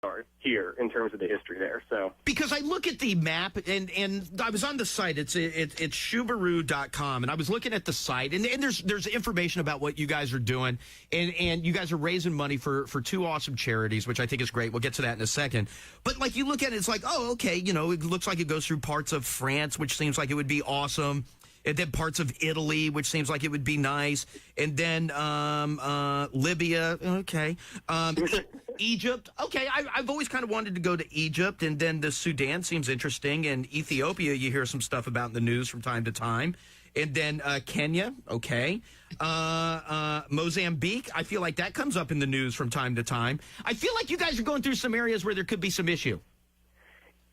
are here in terms of the history there. So because I look at the map and I was on the site. It's Shoebaru.com, and I was looking at the site, and there's information about what you guys are doing, and you guys are raising money for two awesome charities, which I think is great. We'll get to that in a second. But like you look at it, it's like, oh, okay, you know, it looks like it goes through parts of France, which seems like it would be awesome. And then parts of Italy, which seems like it would be nice. And then Libya, okay. Egypt, okay. I've always kind of wanted to go to Egypt. And then the Sudan seems interesting. And Ethiopia, you hear some stuff about in the news from time to time. And then Kenya, okay. Mozambique, I feel like that comes up in the news from time to time. I feel like you guys are going through some areas where there could be some issue.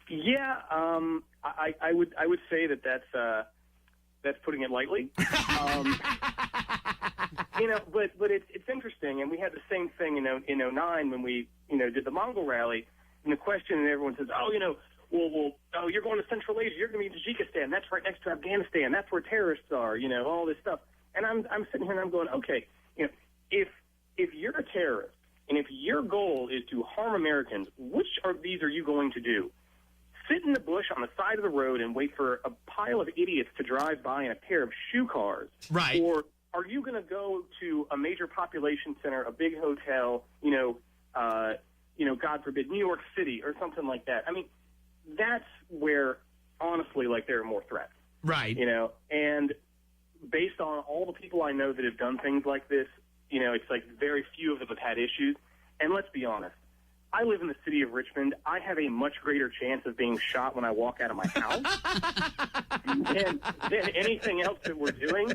Yeah, I would say that's putting it lightly. You know, but it's interesting, and we had the same thing, in 2009 when we, did the Mongol rally, and the question, and everyone says, oh, oh, you're going to Central Asia, you're going to be in Tajikistan, that's right next to Afghanistan, that's where terrorists are, all this stuff. And I'm sitting here and I'm going, okay, if you're a terrorist, and if your goal is to harm Americans, which of these are you going to do? Sit in the bush on the side of the road and wait for a pile of idiots to drive by in a pair of shoe cars? Right. Or are you going to go to a major population center, a big hotel, God forbid, New York City or something like that? I mean, that's where, honestly, like, there are more threats. Right. And based on all the people I know that have done things like this, it's like very few of them have had issues. And let's be honest. I live in the city of Richmond. I have a much greater chance of being shot when I walk out of my house than anything else that we're doing.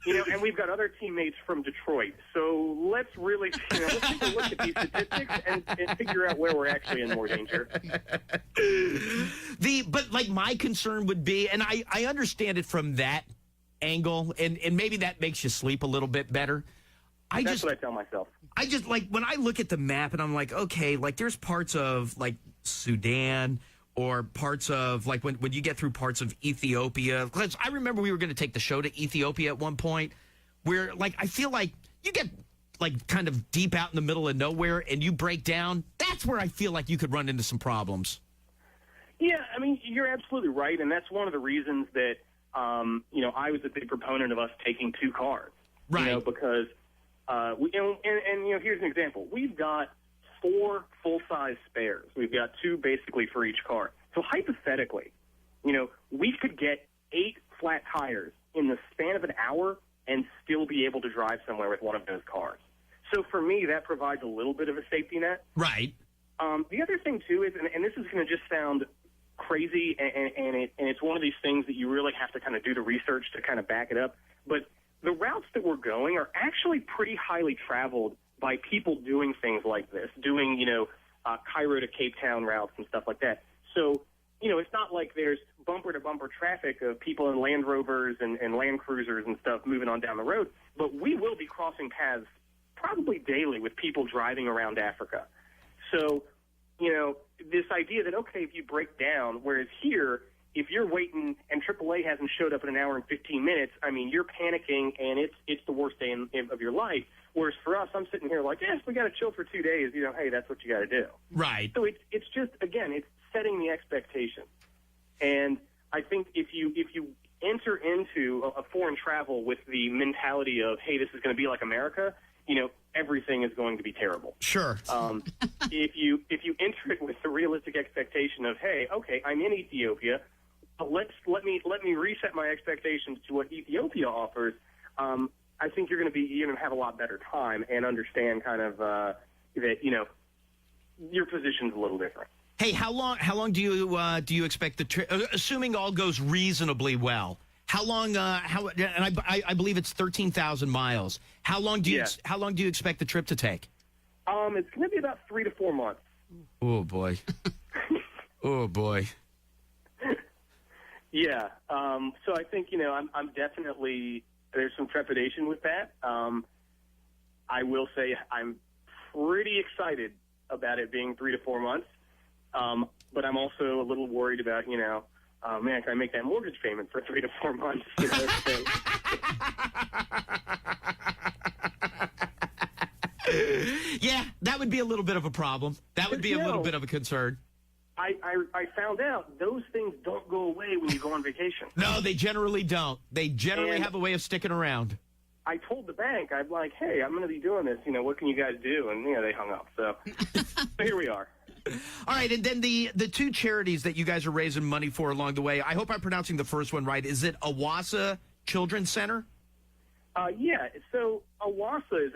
And we've got other teammates from Detroit. So let's really, let's take a look at these statistics and figure out where we're actually in more danger. But my concern would be, and I understand it from that angle, and maybe that makes you sleep a little bit better. That's what I tell myself. I just, when I look at the map and I'm like, okay, there's parts of, Sudan or parts of, when you get through parts of Ethiopia. 'Cause I remember we were going to take the show to Ethiopia at one point where, I feel like you get, kind of deep out in the middle of nowhere and you break down. That's where I feel like you could run into some problems. Yeah, I mean, you're absolutely right. And that's one of the reasons that, I was a big proponent of us taking two cars. Right. Because... here's an example. We've got 4 full-size spares. We've got 2 basically for each car. So hypothetically, we could get 8 flat tires in the span of an hour and still be able to drive somewhere with one of those cars. So for me, that provides a little bit of a safety net. Right. The other thing, too, is, and this is going to just sound crazy, and it's one of these things that you really have to kind of do the research to kind of back it up, but the routes that we're going are actually pretty highly traveled by people doing things like this, doing, Cairo to Cape Town routes and stuff like that. So, it's not like there's bumper-to-bumper traffic of people in Land Rovers and Land Cruisers and stuff moving on down the road, but we will be crossing paths probably daily with people driving around Africa. So, this idea that, okay, if you break down, whereas here, if you're waiting and AAA hasn't showed up in an hour and 15 minutes, I mean, you're panicking and it's the worst day of your life. Whereas for us, I'm sitting here like, yes, we got to chill for 2 days. Hey, that's what you got to do. Right. So it's just, again, it's setting the expectation. And I think if you enter into a foreign travel with the mentality of, hey, this is going to be like America, everything is going to be terrible. Sure. If you enter it with the realistic expectation of, hey, okay, I'm in Ethiopia, let me reset my expectations to what Ethiopia offers. I think you're going to have a lot better time and understand kind of that your position's a little different. Hey, how long do you expect the trip? Assuming all goes reasonably well, how long? And I believe it's 13,000 miles. How long do you expect the trip to take? It's going to be about 3 to 4 months. Oh boy. Oh boy. Yeah. So I think I'm definitely, there's some trepidation with that. I will say I'm pretty excited about it being 3 to 4 months. But I'm also a little worried about, man, can I make that mortgage payment for 3 to 4 months? Yeah, that would be a little bit of a problem. That would be a little bit of a concern. I found out those things don't go away when you go on vacation. No, they generally don't. They generally have a way of sticking around. I told the bank, I'm like, hey, I'm going to be doing this. What can you guys do? And, they hung up. So here we are. All right, and then the two charities that you guys are raising money for along the way, I hope I'm pronouncing the first one right. Is it Awassa Children's Center? Yeah, so Awassa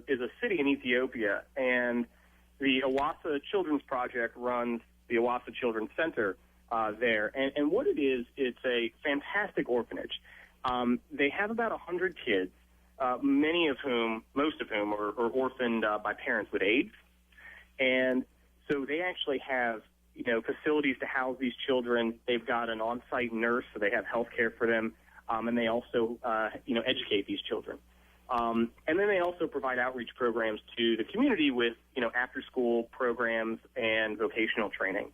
is a city in Ethiopia, and the Awassa Children's Project runs the Awassa Children's Center there. And what it is, it's a fantastic orphanage. They have about 100 kids, most of whom are orphaned by parents with AIDS. And so they actually have, facilities to house these children. They've got an on-site nurse, so they have health care for them. And they also, educate these children. And then they also provide outreach programs to the community with, after-school programs and vocational training.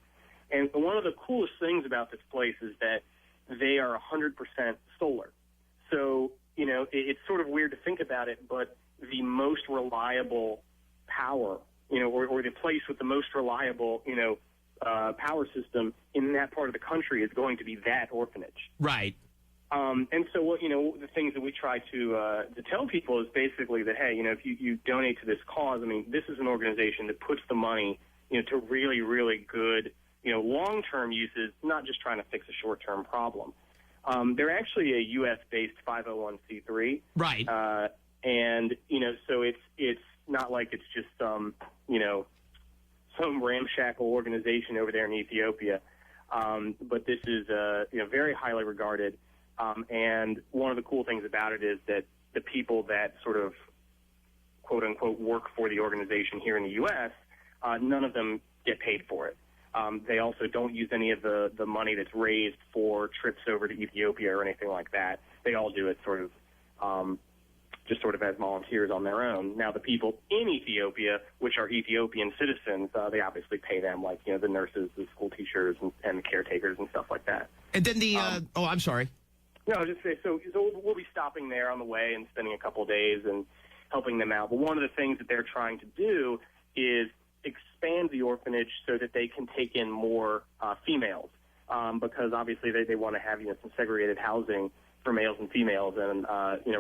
And one of the coolest things about this place is that they are 100% solar. So, it's sort of weird to think about it, but the most reliable power, or the place with the most reliable, power system in that part of the country is going to be that orphanage. Right. And so, the things that we try to tell people is basically that, hey, if you donate to this cause, this is an organization that puts the money, to really, really good, long-term uses, not just trying to fix a short-term problem. They're actually a U.S.-based 501c3. Right. And, so it's not like it's just some ramshackle organization over there in Ethiopia. But this is, very highly regarded. And one of the cool things about it is that the people that sort of, quote unquote, work for the organization here in the U.S., none of them get paid for it. They also don't use any of the money that's raised for trips over to Ethiopia or anything like that. They all do it sort of, just sort of as volunteers on their own. Now, the people in Ethiopia, which are Ethiopian citizens, they obviously pay them, like, the nurses, the school teachers, and the caretakers and stuff like that. And then I'm sorry. No, I was just saying, so we'll be stopping there on the way and spending a couple of days and helping them out. But one of the things that they're trying to do is expand the orphanage so that they can take in more females, because obviously they want to have some segregated housing for males and females. And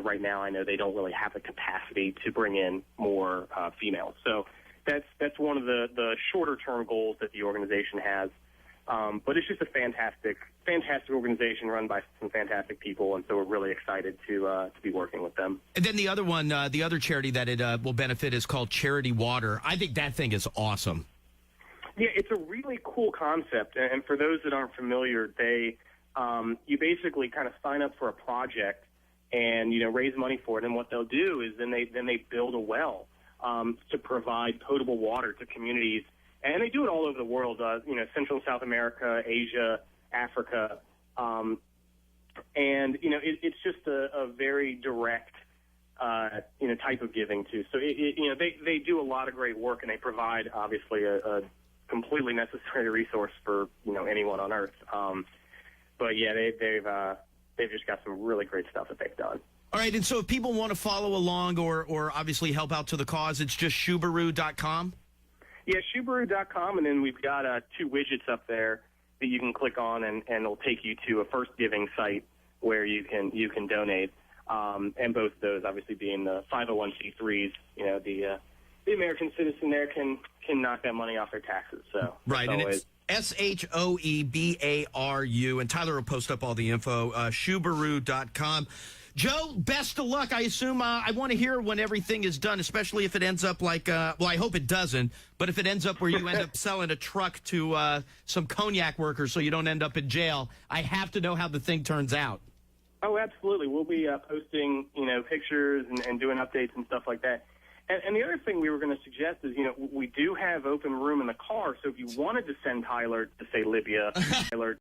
right now I know they don't really have the capacity to bring in more females. So that's one of the shorter term goals that the organization has. But it's just a fantastic organization run by some fantastic people, and so we're really excited to be working with them. And then the other one, the other charity that it will benefit is called Charity Water. I think that thing is awesome. Yeah, it's a really cool concept, and for those that aren't familiar, you basically kind of sign up for a project and raise money for it, and what they'll do is then they build a well to provide potable water to communities. And they do it all over the world, Central and South America, Asia, Africa. And, it's just a very direct, type of giving, too. So, they do a lot of great work, and they provide, obviously, a completely necessary resource for, anyone on Earth. But, yeah, they've just got some really great stuff that they've done. All right, and so if people want to follow along or obviously help out to the cause, it's just Shoebaru.com? Yeah, Shoebaru.com, and then we've got 2 widgets up there that you can click on, and it'll take you to a first giving site where you can donate. And both of those, obviously, being the 501c3s, the American citizen there can knock that money off their taxes. So right, and it's Shoebaru, and Tyler will post up all the info. Shoebaru.com. Joe, best of luck. I assume I want to hear when everything is done, especially if it ends up like, I hope it doesn't, but if it ends up where you end up selling a truck to some cognac workers so you don't end up in jail, I have to know how the thing turns out. Oh, absolutely. We'll be posting, pictures and doing updates and stuff like that. And the other thing we were going to suggest is, we do have open room in the car, so if you wanted to send Tyler to, say, Libya, Tyler